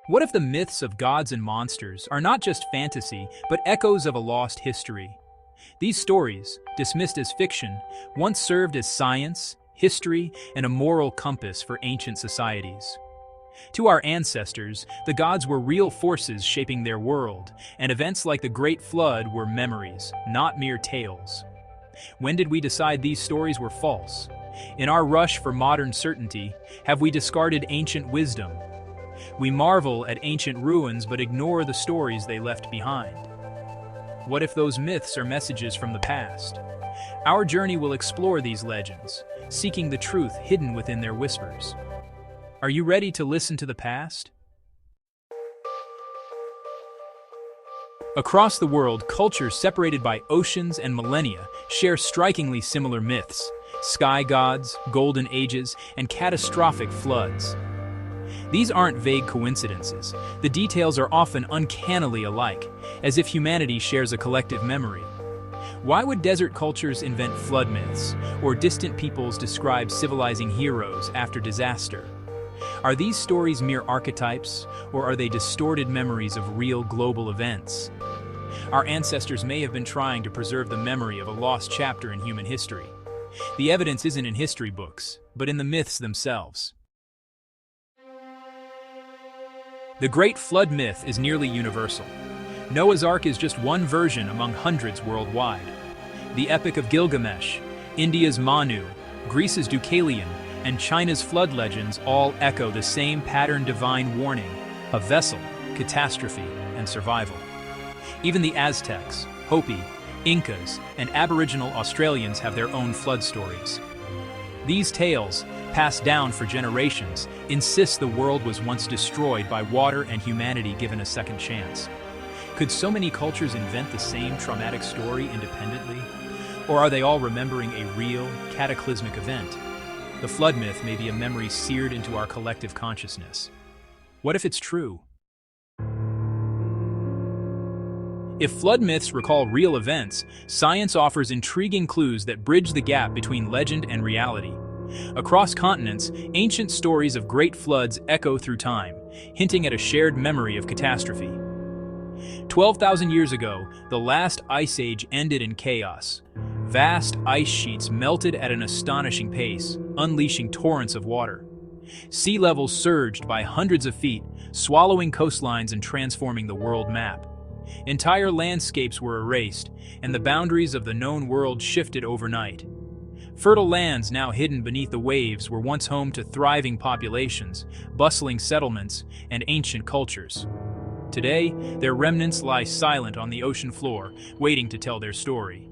What if the myths of gods and monsters are not just fantasy, but echoes of a lost history? These stories, dismissed as fiction, once served as science, history, and a moral compass for ancient societies. To our ancestors, the gods were real forces shaping their world, and events like the Great Flood were memories, not mere tales. When did we decide these stories were false? In our rush for modern certainty, have we discarded ancient wisdom? We marvel at ancient ruins but ignore the stories they left behind. What if those myths are messages from the past? Our journey will explore these legends, seeking the truth hidden within their whispers. Are you ready to listen to the past? Across the world, cultures separated by oceans and millennia share strikingly similar myths: sky gods, golden ages, and catastrophic floods. These aren't vague coincidences. The details are often uncannily alike, as if humanity shares a collective memory. Why would desert cultures invent flood myths, or distant peoples describe civilizing heroes after disaster? Are these stories mere archetypes, or are they distorted memories of real global events? Our ancestors may have been trying to preserve the memory of a lost chapter in human history. The evidence isn't in history books, but in the myths themselves. The Great Flood myth is nearly universal. Noah's Ark is just one version among hundreds worldwide. The Epic of Gilgamesh, India's Manu, Greece's Deucalion, and China's flood legends all echo the same pattern: divine warning, a vessel, catastrophe, and survival. Even the Aztecs, Hopi, Incas, and Aboriginal Australians have their own flood stories. These tales, passed down for generations, insist the world was once destroyed by water and humanity given a second chance. Could so many cultures invent the same traumatic story independently? Or are they all remembering a real, cataclysmic event? The flood myth may be a memory seared into our collective consciousness. What if it's true? If flood myths recall real events, science offers intriguing clues that bridge the gap between legend and reality. Across continents, ancient stories of great floods echo through time, hinting at a shared memory of catastrophe. 12,000 years ago, the last ice age ended in chaos. Vast ice sheets melted at an astonishing pace, unleashing torrents of water. Sea levels surged by hundreds of feet, swallowing coastlines and transforming the world map. Entire landscapes were erased, and the boundaries of the known world shifted overnight. Fertile lands now hidden beneath the waves were once home to thriving populations, bustling settlements, and ancient cultures. Today, their remnants lie silent on the ocean floor, waiting to tell their story.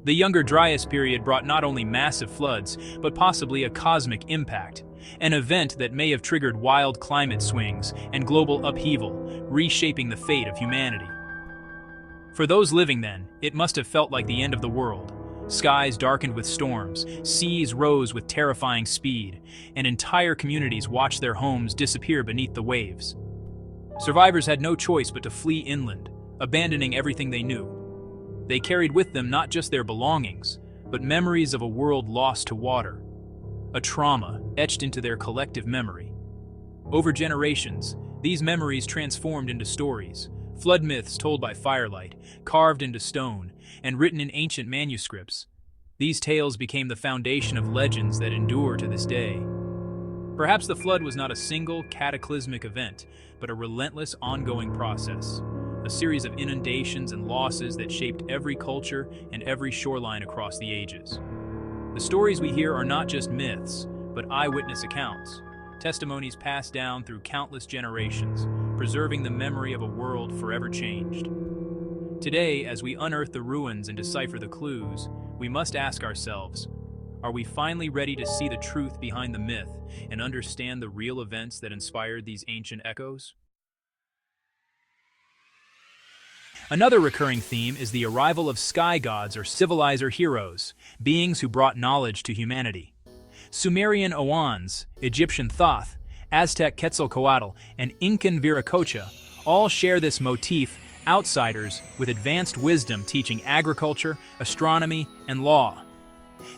The Younger Dryas period brought not only massive floods, but possibly a cosmic impact, an event that may have triggered wild climate swings and global upheaval, reshaping the fate of humanity. For those living then, it must have felt like the end of the world. Skies darkened with storms, seas rose with terrifying speed, and entire communities watched their homes disappear beneath the waves. Survivors had no choice but to flee inland, abandoning everything they knew. They carried with them not just their belongings, but memories of a world lost to water, a trauma etched into their collective memory. Over generations, these memories transformed into stories, flood myths told by firelight, carved into stone, and written in ancient manuscripts. These tales became the foundation of legends that endure to this day. Perhaps the flood was not a single cataclysmic event, but a relentless ongoing process, a series of inundations and losses that shaped every culture and every shoreline across the ages. The stories we hear are not just myths, but eyewitness accounts, testimonies passed down through countless generations, preserving the memory of a world forever changed. Today, as we unearth the ruins and decipher the clues, we must ask ourselves, are we finally ready to see the truth behind the myth and understand the real events that inspired these ancient echoes? Another recurring theme is the arrival of sky gods or civilizer heroes, beings who brought knowledge to humanity. Sumerian Owans, Egyptian Thoth, Aztec Quetzalcoatl, and Incan Viracocha all share this motif: outsiders with advanced wisdom teaching agriculture, astronomy, and law.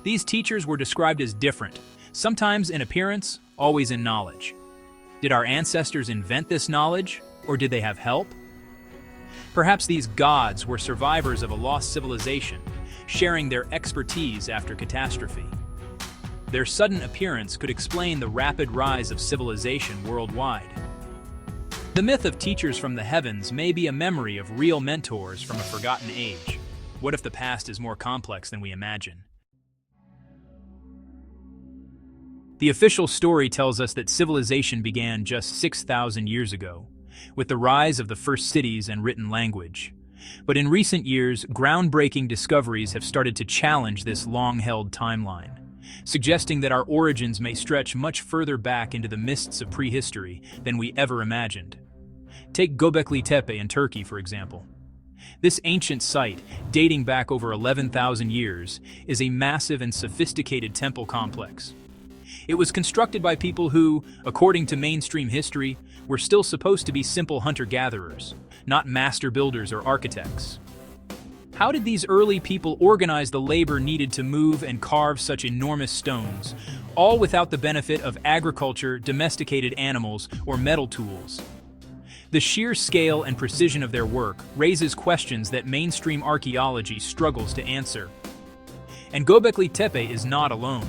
These teachers were described as different, sometimes in appearance, always in knowledge. Did our ancestors invent this knowledge, or did they have help? Perhaps these gods were survivors of a lost civilization, sharing their expertise after catastrophe. Their sudden appearance could explain the rapid rise of civilization worldwide. The myth of teachers from the heavens may be a memory of real mentors from a forgotten age. What if the past is more complex than we imagine? The official story tells us that civilization began just 6,000 years ago, with the rise of the first cities and written language. But in recent years, groundbreaking discoveries have started to challenge this long-held timeline, suggesting that our origins may stretch much further back into the mists of prehistory than we ever imagined. Take Göbekli Tepe in Turkey, for example. This ancient site, dating back over 11,000 years, is a massive and sophisticated temple complex. It was constructed by people who, according to mainstream history, were still supposed to be simple hunter-gatherers, not master builders or architects. How did these early people organize the labor needed to move and carve such enormous stones, all without the benefit of agriculture, domesticated animals, or metal tools? The sheer scale and precision of their work raises questions that mainstream archaeology struggles to answer. And Göbekli Tepe is not alone.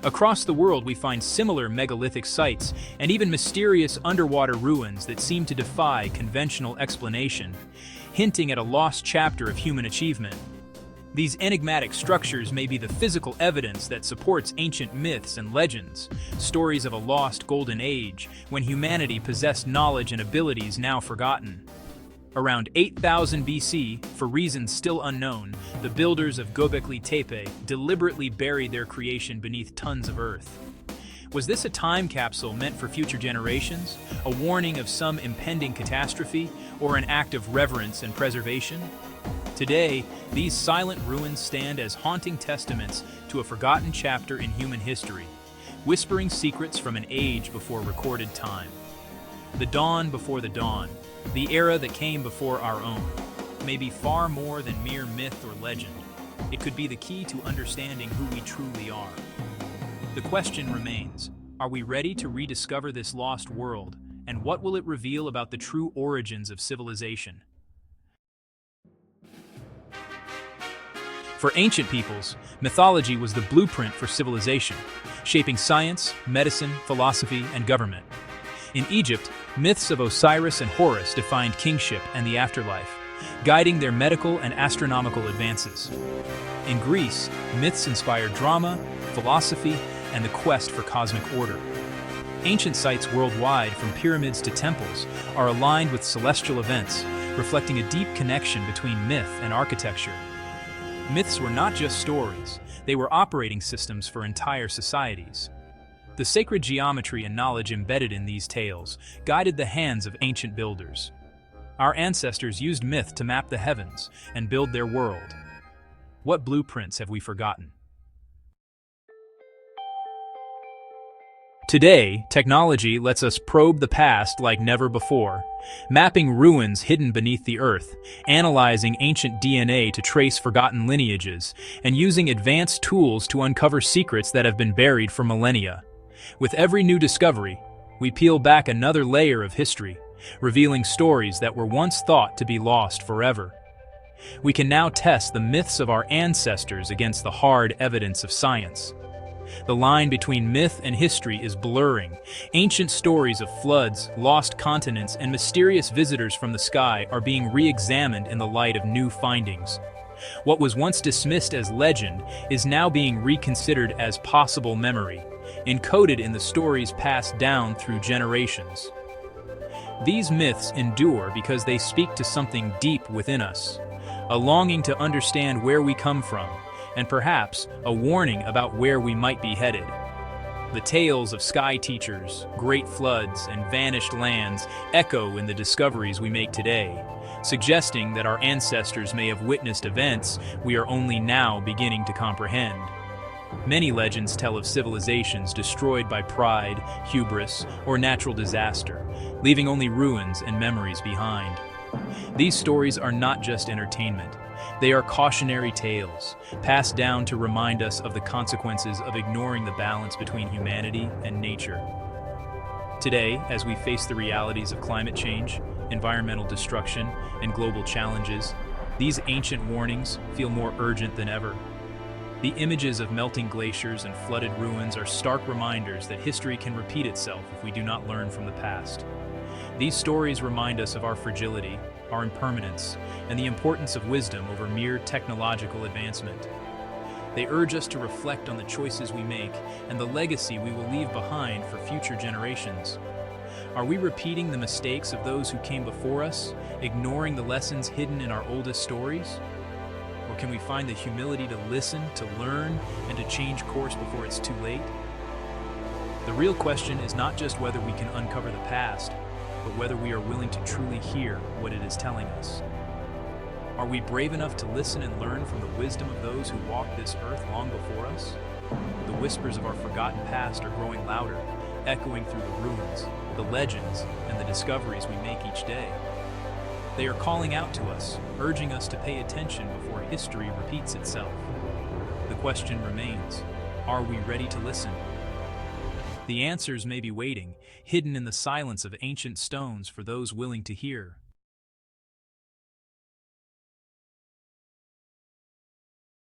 Across the world we find similar megalithic sites and even mysterious underwater ruins that seem to defy conventional explanation, hinting at a lost chapter of human achievement. These enigmatic structures may be the physical evidence that supports ancient myths and legends, stories of a lost golden age when humanity possessed knowledge and abilities now forgotten. Around 8,000 BC, for reasons still unknown, the builders of Göbekli Tepe deliberately buried their creation beneath tons of earth. Was this a time capsule meant for future generations, a warning of some impending catastrophe, or an act of reverence and preservation? Today, these silent ruins stand as haunting testaments to a forgotten chapter in human history, whispering secrets from an age before recorded time. The dawn before the dawn, the era that came before our own, may be far more than mere myth or legend. It could be the key to understanding who we truly are. The question remains, are we ready to rediscover this lost world, and what will it reveal about the true origins of civilization? For ancient peoples, mythology was the blueprint for civilization, shaping science, medicine, philosophy, and government. In Egypt, myths of Osiris and Horus defined kingship and the afterlife, guiding their medical and astronomical advances. In Greece, myths inspired drama, philosophy, and the quest for cosmic order. Ancient sites worldwide, from pyramids to temples, are aligned with celestial events, reflecting a deep connection between myth and architecture. Myths were not just stories, they were operating systems for entire societies. The sacred geometry and knowledge embedded in these tales guided the hands of ancient builders. Our ancestors used myth to map the heavens and build their world. What blueprints have we forgotten? Today, technology lets us probe the past like never before, mapping ruins hidden beneath the earth, analyzing ancient DNA to trace forgotten lineages, and using advanced tools to uncover secrets that have been buried for millennia. With every new discovery, we peel back another layer of history, revealing stories that were once thought to be lost forever. We can now test the myths of our ancestors against the hard evidence of science. The line between myth and history is blurring. Ancient stories of floods, lost continents, and mysterious visitors from the sky are being re-examined in the light of new findings. What was once dismissed as legend is now being reconsidered as possible memory, encoded in the stories passed down through generations. These myths endure because they speak to something deep within us, a longing to understand where we come from, and perhaps a warning about where we might be headed. The tales of sky teachers, great floods, and vanished lands echo in the discoveries we make today, suggesting that our ancestors may have witnessed events we are only now beginning to comprehend. Many legends tell of civilizations destroyed by pride, hubris, or natural disaster, leaving only ruins and memories behind. These stories are not just entertainment. They are cautionary tales, passed down to remind us of the consequences of ignoring the balance between humanity and nature. Today, as we face the realities of climate change, environmental destruction, and global challenges, these ancient warnings feel more urgent than ever. The images of melting glaciers and flooded ruins are stark reminders that history can repeat itself if we do not learn from the past. These stories remind us of our fragility, our impermanence, and the importance of wisdom over mere technological advancement. They urge us to reflect on the choices we make and the legacy we will leave behind for future generations. Are we repeating the mistakes of those who came before us, ignoring the lessons hidden in our oldest stories? Or can we find the humility to listen, to learn, and to change course before it's too late? The real question is not just whether we can uncover the past, but whether we are willing to truly hear what it is telling us. Are we brave enough to listen and learn from the wisdom of those who walked this earth long before us? The whispers of our forgotten past are growing louder, echoing through the ruins, the legends, and the discoveries we make each day. They are calling out to us, urging us to pay attention before history repeats itself. The question remains, are we ready to listen? The answers may be waiting, hidden in the silence of ancient stones for those willing to hear.